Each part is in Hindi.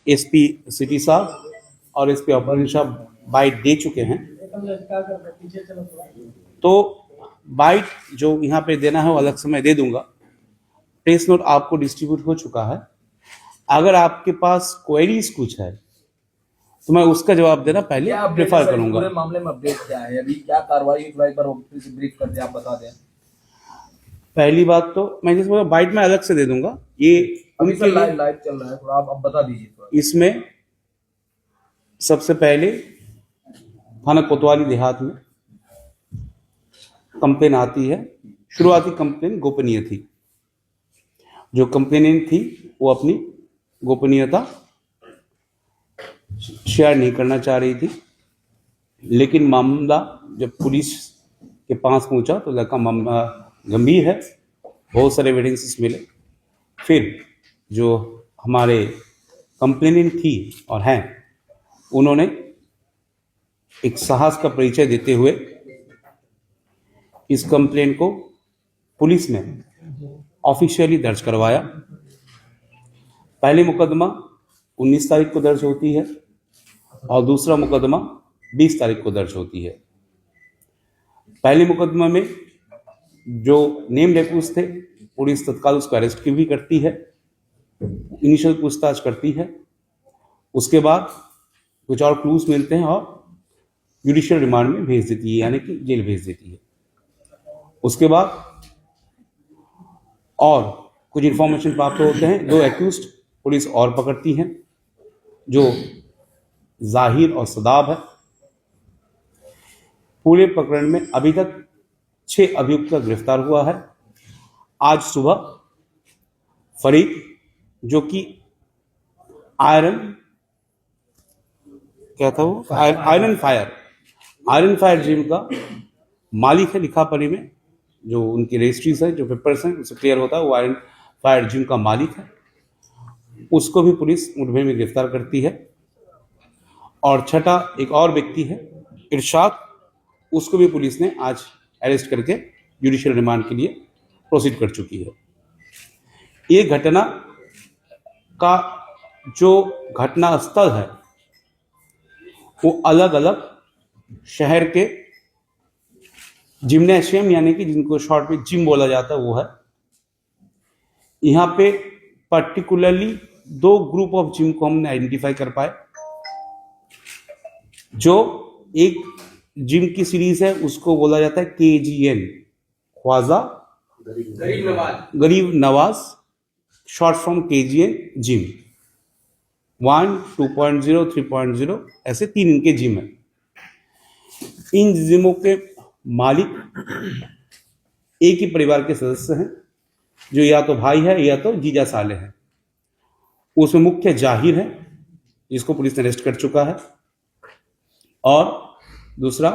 एसपी सिटी साहब और एसपी ऑपरेशन साहब बाइट दे चुके हैं। तो बाइट जो यहाँ पे देना है वो अलग से मैं दे दूंगा। प्रेस नोट आपको डिस्ट्रीब्यूट हो चुका है। अगर आपके पास क्वेरीज कुछ है तो मैं उसका जवाब देना पहले प्रेफर करूंगा। पूरे मामले में अपडेट क्या है, अभी क्या कार्रवाई हुई, एक बार फिर से ब्रीफ करके आप बता दें। पहली बात तो मैं जैसे बोला बाइट में अलग से दे दूंगा। ये अभी सर लाइव चल रहा है, थोड़ा आप बता दीजिए थोड़ा। इसमें सबसे पहले थाना कोतवाली देहात में कंप्लेन आती है। शुरुआती कंप्लेन गोपनीय थी। जो कंप्लेनेंट थी वो अपनी गोपनीयता शेयर नहीं करना चाह रही थी, लेकिन मामला जब पुलिस के पास पहुंचा तो लगा मामला गंभीर है, बहुत सारे एविडेंसेस मिले। फिर जो हमारे कंप्लेनेंट थी और हैं, उन्होंने एक साहस का परिचय देते हुए इस कंप्लेंट को पुलिस ने ऑफिशियली दर्ज करवाया। पहली मुकदमा 19 तारीख को दर्ज होती है और दूसरा मुकदमा 20 तारीख को दर्ज होती है। पहले मुकदमा में जो नेम रेकूज थे, पुलिस तत्काल उसको अरेस्ट भी करती है, इनिशियल पूछताछ करती है। उसके बाद कुछ और क्लूज मिलते हैं और जुडिशियल रिमांड में भेज देती है, यानी कि जेल भेज देती है। उसके बाद और कुछ इंफॉर्मेशन प्राप्त होते हैं। 2 एक्यूज्ड पुलिस और पकड़ती है, जो जाहिर और सदाब है। पूरे प्रकरण में अभी तक 6 अभियुक्त गिरफ्तार हुआ है। आज सुबह फरीद, जो कि आयरन क्या था वो आयरन फायर जिम का मालिक है, लिखापढ़ी में जो उनकी रजिस्ट्रीज है, जो पेपर्स हैं, उससे क्लियर होता है वो आयरन फायर जिम का मालिक है। उसको भी पुलिस मुठभेड़ में गिरफ्तार करती है। और छठा एक और व्यक्ति है इरशाद, उसको भी पुलिस ने आज अरेस्ट करके जुडिशियल रिमांड के लिए प्रोसीड कर चुकी है। ये घटना का जो घटना स्थल है वो अलग अलग शहर के जिम्नेशियम, यानी कि जिनको शॉर्ट में जिम बोला जाता है, वो है। यहाँ पे पर्टिकुलरली 2 ग्रुप ऑफ जिम को हमने आइडेंटिफाई कर पाए। जो एक जिम की सीरीज है उसको बोला जाता है KGN, ख्वाजा गरीब Nawaz, short from KGN gym. 1, 2.0, 3.0 ऐसे 3 इनके जिम है। इन जिमों के मालिक एक ही परिवार के सदस्य हैं, जो या तो भाई है या तो जीजा साले हैं। उसमें मुख्य जाहिर है, जिसको पुलिस ने अरेस्ट कर चुका है, और दूसरा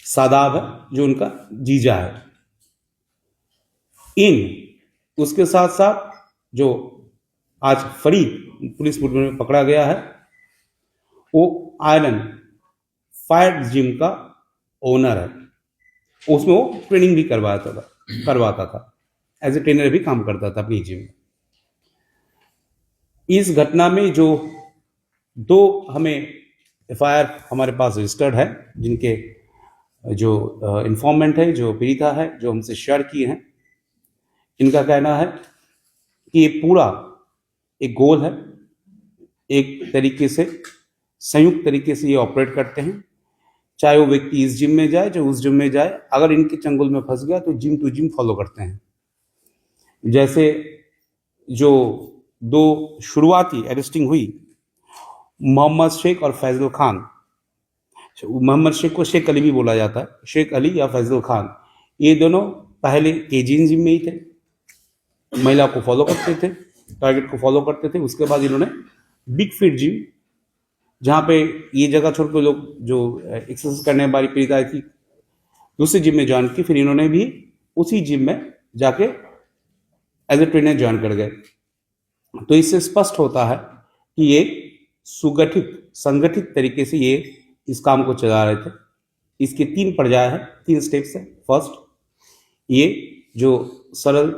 सादाब है, जो उनका जीजा है। उसके साथ साथ जो आज फरीद पुलिस मुठभेड़ में पकड़ा गया है, वो आयरन फायर जिम का ओनर है। उसमें वो ट्रेनिंग भी करवाता था, एज ए ट्रेनर भी काम करता था अपनी जिम में। इस घटना में जो 2 हमें FIR हमारे पास रजिस्टर्ड है, जिनके जो इन्फॉर्मेंट है, जो पीड़िता है, जो हमसे शेयर किए हैं, इनका कहना है कि ये पूरा एक गोल है, एक तरीके से संयुक्त तरीके से ये ऑपरेट करते हैं। चाहे वो व्यक्ति इस जिम में जाए, चाहे उस जिम में जाए, अगर इनके चंगुल में फंस गया तो जिम टू जिम फॉलो करते हैं। जैसे जो 2 शुरुआती अरेस्टिंग हुई, मोहम्मद शेख और फैजल खान। मोहम्मद शेख को शेख अली भी बोला जाता है, शेख अली या फैजल खान, ये दोनों पहले KGN जिम में ही थे, महिला को फॉलो करते थे, टारगेट को फॉलो करते थे। उसके बाद इन्होंने बिग फिट जिम, जहाँ पे ये जगह छोड़ के लोग जो एक्सरसाइज करने वाली पीड़िता थी, दूसरी जिम में ज्वाइन की। फिर इन्होंने भी उसी जिम में जाके एज ए ट्रेनर ज्वाइन कर गए। तो इससे स्पष्ट होता है कि ये सुगठित संगठित तरीके से ये इस काम को चला रहे थे। इसके 3 पर्याय है, 3 स्टेप्स है। फर्स्ट, ये जो सरल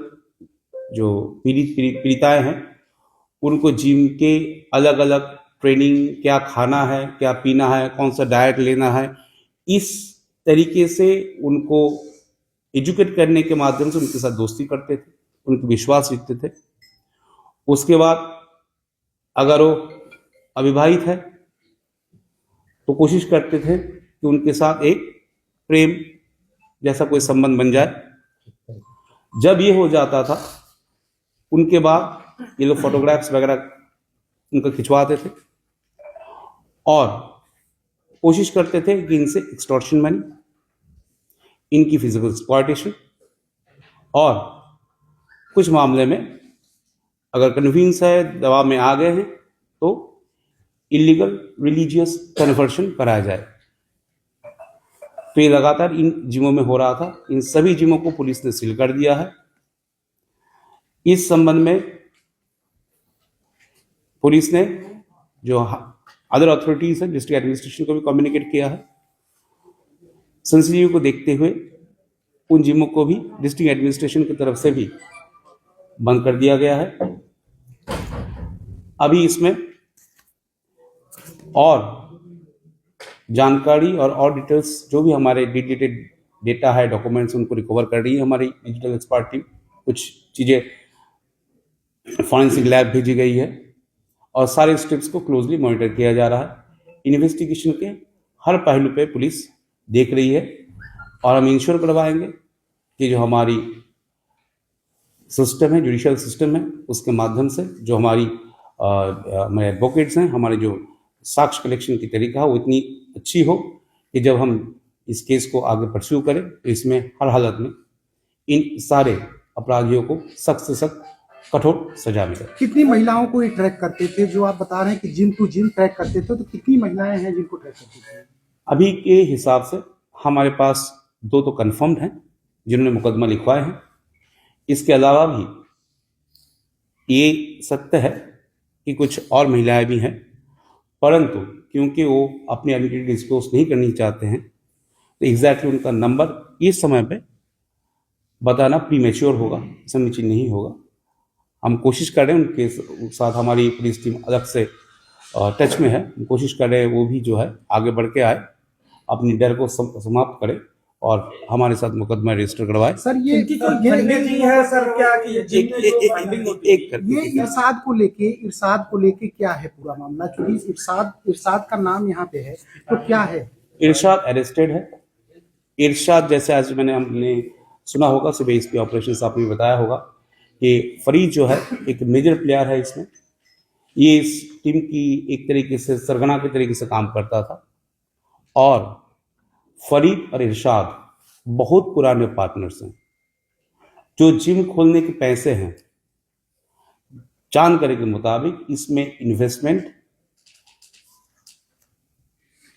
जो पीड़िताएं हैं, उनको जिम के अलग अलग ट्रेनिंग, क्या खाना है, क्या पीना है, कौन सा डाइट लेना है, इस तरीके से उनको एजुकेट करने के माध्यम से उनके साथ दोस्ती करते थे, उनके विश्वास जीतते थे। उसके बाद अगर वो अविवाहित है तो कोशिश करते थे कि उनके साथ एक प्रेम जैसा कोई संबंध बन जाए। जब ये हो जाता था उनके बाद ये लोग फोटोग्राफ्स वगैरह उनका खिंचवाते थे और कोशिश करते थे कि इनसे एक्सटॉर्शन मनी, इनकी फिजिकल एक्सप्लॉयटेशन, और कुछ मामले में अगर कन्वींस है, दबाव में आ गए हैं, तो इलीगल रिलीजियस कन्वर्शन कराया जाए। तो ये लगातार इन जिमों में हो रहा था। इन सभी जिमों को पुलिस ने सील कर दिया है। इस संबंध में पुलिस ने जो अदर अथॉरिटीज है, डिस्ट्रिक्ट एडमिनिस्ट्रेशन को भी कम्युनिकेट किया है। संस्कृति को देखते हुए उन जिमों को भी डिस्ट्रिक्ट एडमिनिस्ट्रेशन की तरफ से भी बंद कर दिया गया है। अभी इसमें और जानकारी और डिटेल्स जो भी हमारे डिटेल्ड डेटा है, डॉक्यूमेंट्स, उनको रिकवर कर रही है हमारी डिजिटल एक्सपर्ट टीम। कुछ चीज़ें फॉरेंसिक लैब भेजी गई है और सारे स्टेप्स को क्लोजली मॉनिटर किया जा रहा है। इन्वेस्टिगेशन के हर पहलू पे पुलिस देख रही है और हम इंश्योर करवाएंगे कि जो हमारी सिस्टम है, जुडिशियल सिस्टम है, उसके माध्यम से जो हमारे एडवोकेट्स हैं, हमारे जो साक्ष्य कलेक्शन की तरीका है वो इतनी अच्छी हो कि जब हम इस केस को आगे परस्यू करें तो इसमें हर हालत में इन सारे अपराधियों को सख्त से सख्त कठोर सजा मिले। कितनी महिलाओं को ये ट्रैक करते थे? जो आप बता रहे हैं कि जिम टू जिम ट्रैक करते थे, तो कितनी महिलाएं हैं जिनको ट्रैक करते थे? अभी के हिसाब से हमारे पास 2 तो कन्फर्म्ड हैं जिन्होंने मुकदमा लिखवाए हैं। इसके अलावा भी ये सत्य है कि कुछ और महिलाएं भी हैं, परंतु क्योंकि वो अपनी आइडेंटिटी डिस्क्लोज नहीं करनी चाहते हैं तो एग्जैक्टली उनका नंबर इस समय पे बताना प्रीमेच्योर होगा, समीचीन नहीं होगा। हम कोशिश कर रहे हैं उनके साथ, हमारी पुलिस टीम अलग से टच में है, कोशिश कर रहे हैं वो भी जो है आगे बढ़ के आए, अपनी डर को समाप्त करे और हमारे साथ मुकदमा रजिस्टर करवाए। सर ये है सर, क्या कि ये इरशाद को लेके क्या है पूरा मामला? क्योंकि इरशाद का नाम यहाँ पे है, तो क्या है? इरशाद अरेस्टेड है। इरशाद जैसे आज हमने सुना होगा, सुबह इसके ऑपरेशन आपने बताया होगा कि फरीद जो है एक मेजर प्लेयर है इसमें। ये इस टीम की एक तरीके से सरगना के तरीके से काम करता था और फरीद और इरशाद बहुत पुराने पार्टनर्स हैं। जो जिम खोलने के पैसे हैं, जानकारी के मुताबिक इसमें इन्वेस्टमेंट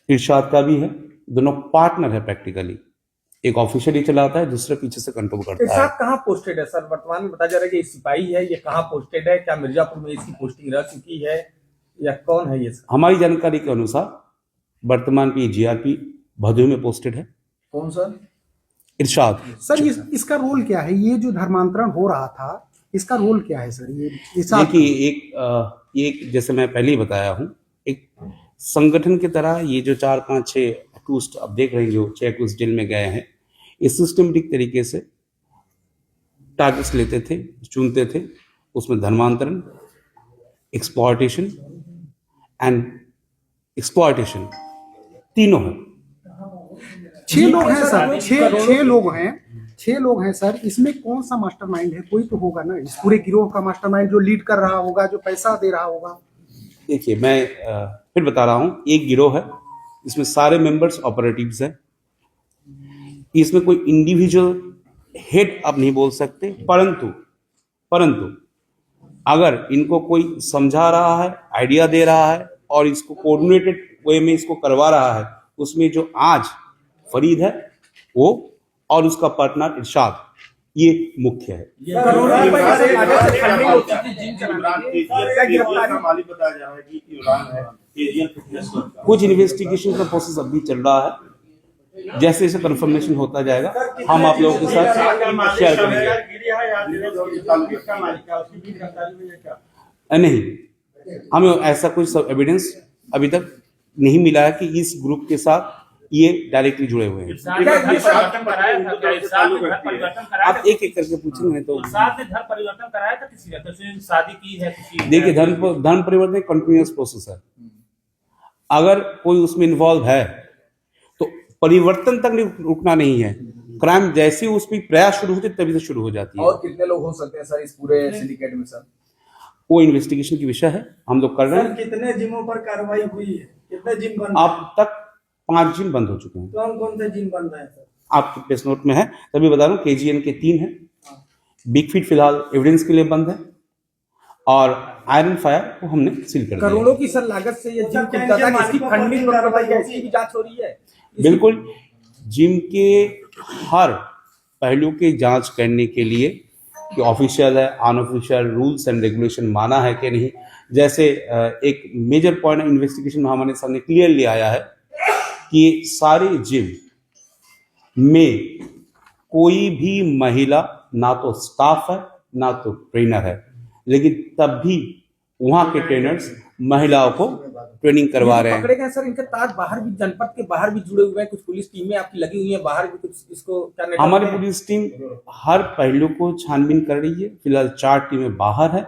इरशाद का भी है। दोनों पार्टनर है प्रैक्टिकली। एक ऑफिशियली चलाता है, दूसरे पीछे से कंट्रोल करता है। इरशाद कहाँ पोस्टेड है सर? वर्तमान में बताया जा रहा है कि सिपाही है, ये कहाँ पोस्टेड है? क्या मिर्जापुर में इसकी पोस्टिंग रह चुकी है या कौन है ये सर? हमारी जानकारी के अनुसार वर्तमान पे जीआरपी भदोही में पोस्टेड है। कौन सर? इरशाद। सर इसका रोल क्या है? ये जो धर्मांतरण हो रहा था, इसका रोल क्या है सर? ये देखिए, एक जैसे मैं पहले ही बताया हूँ, एक संगठन की तरह ये जो 4, 5, 6 अक्यूज्ड आप देख रहे हैं, जो 6 अक्यूज्ड जेल में गए हैं, इस सिस्टमेटिक तरीके से टारगेट्स लेते थे, चुनते थे। उसमें धर्मांतरण, एक्सप्लॉयटेशन एंड एक्सप्लॉयटेशन तीनों है। 6 लोग हैं सर, 6 लोग हैं सर। इसमें कौन सा मास्टरमाइंड है? कोई तो होगा ना इस पूरे गिरोह का मास्टरमाइंड, जो लीड कर रहा होगा, जो पैसा दे रहा होगा। देखिए, मैं फिर बता रहा हूँ, एक गिरोह है, इसमें सारे मेंबर्स ऑपरेटिव्स हैं। इसमें कोई इंडिविजुअल हेड आप नहीं बोल सकते, परंतु अगर इनको कोई समझा रहा है, आइडिया दे रहा है और इसको कोऑर्डिनेटेड वे में इसको करवा रहा है, उसमें जो आज फरीद है वो और उसका पार्टनर इरशाद, ये मुख्य है। कुछ इन्वेस्टिगेशन का प्रोसेस अभी चल रहा है, जैसे जैसे कंफर्मेशन होता जाएगा हम आप लोगों के साथ शेयर करेंगे। नहीं, हमें ऐसा कोई सब एविडेंस अभी तक नहीं मिला है कि इस ग्रुप के साथ ये डायरेक्टली जुड़े हुए हैं। आप एक एक करके पूछेंगे तो धर्म परिवर्तन कराया था किसी ने, शादी की है किसी। देखिए, धर्म परिवर्तन कंटिन्यूअस प्रोसेस है। अगर कोई उसमें इन्वॉल्व है तो परिवर्तन तक रुकना नहीं है, क्राइम जैसे उसकी प्रयास शुरू होती है तभी से शुरू हो जाती है। और कितने लोग हो सकते हैं सर इस पूरे सिंडिकेट में सर? वो इन्वेस्टिगेशन की विषय है, हम लोग कर रहे हैं। कितने जिमों पर कार्रवाई हुई है, कितने जिम बंद? अब तक 5 जिम बंद हो चुके हैं। कौन कौन से जिम बंद है सर? आपके प्रेस नोट में है, तभी बता रहा हूँ। KGN के 3 हैं, बिग फीट फिलहाल एविडेंस के लिए बंद है, और आयरन फायर को हमने सील कर दिया। करोड़ों की सर लागत से ये जिम खुलता था, इसकी फंडिंग इसकी भी जांच हो रही है। बिल्कुल, जिम के हर पहलू की जांच करने के लिए कि ऑफिशियल है, अनऑफिशियल, रूल्स एंड रेगुलेशन माना है कि नहीं। जैसे एक मेजर पॉइंट इन्वेस्टिगेशन में हमारे सामने क्लियरली आया है कि सारे जिम में कोई भी महिला ना तो स्टाफ है ना तो ट्रेनर है, लेकिन तब भी वहां के ट्रेनर्स महिलाओं को ट्रेनिंग करवा रहे हैं। पकड़े गए सर, इनके तार बाहर भी, जनपद के बाहर भी जुड़े हुए हैं। कुछ पुलिस टीमें आपकी लगी हुई हैं बाहर भी, कुछ इसको क्या नेटवर्क हमारी है? पुलिस टीम हर पहलू को छानबीन कर रही है। फिलहाल 4 टीमें बाहर है।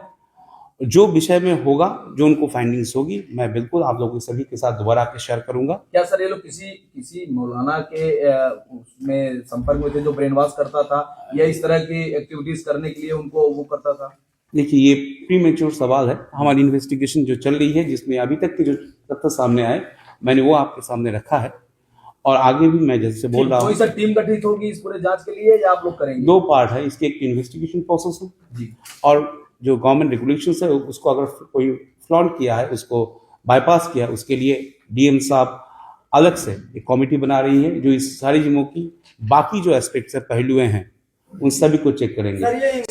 जो विषय में होगा, जो उनको फाइंडिंग्स होगी, मैं बिल्कुल आप लोगों के सभी के साथ दोबारा आके शेयर करूंगा। क्या सर ये लोग किसी मौलाना के उसमें संपर्क में थे जो ब्रेन वॉश करता था, या इस तरह की एक्टिविटीज करने के लिए उनको वो करता था? देखिए, ये प्रीमेच्योर सवाल है। हमारी इन्वेस्टिगेशन जो चल रही है, जिसमें अभी तक के जो तथ्य सामने आए, मैंने वो आपके सामने रखा है, और आगे भी मैं जैसे बोल रहा हूँ। कोई सर टीम गठित होगी इस पूरे जांच के लिए, या आप लोग करेंगे? 2 पार्ट है इसके, एक इन्वेस्टिगेशन प्रोसेस है जी, और जो गवर्नमेंट रेगुलेशंस है उसको अगर कोई फ्लॉन्ट किया है, उसको बाईपास किया है, उसके लिए DM साहब अलग से एक कमेटी बना रही है जो इस सारी जिमों की बाकी जो एस्पेक्ट्स है, पहलुएं हैं, उन सभी को चेक करेंगे।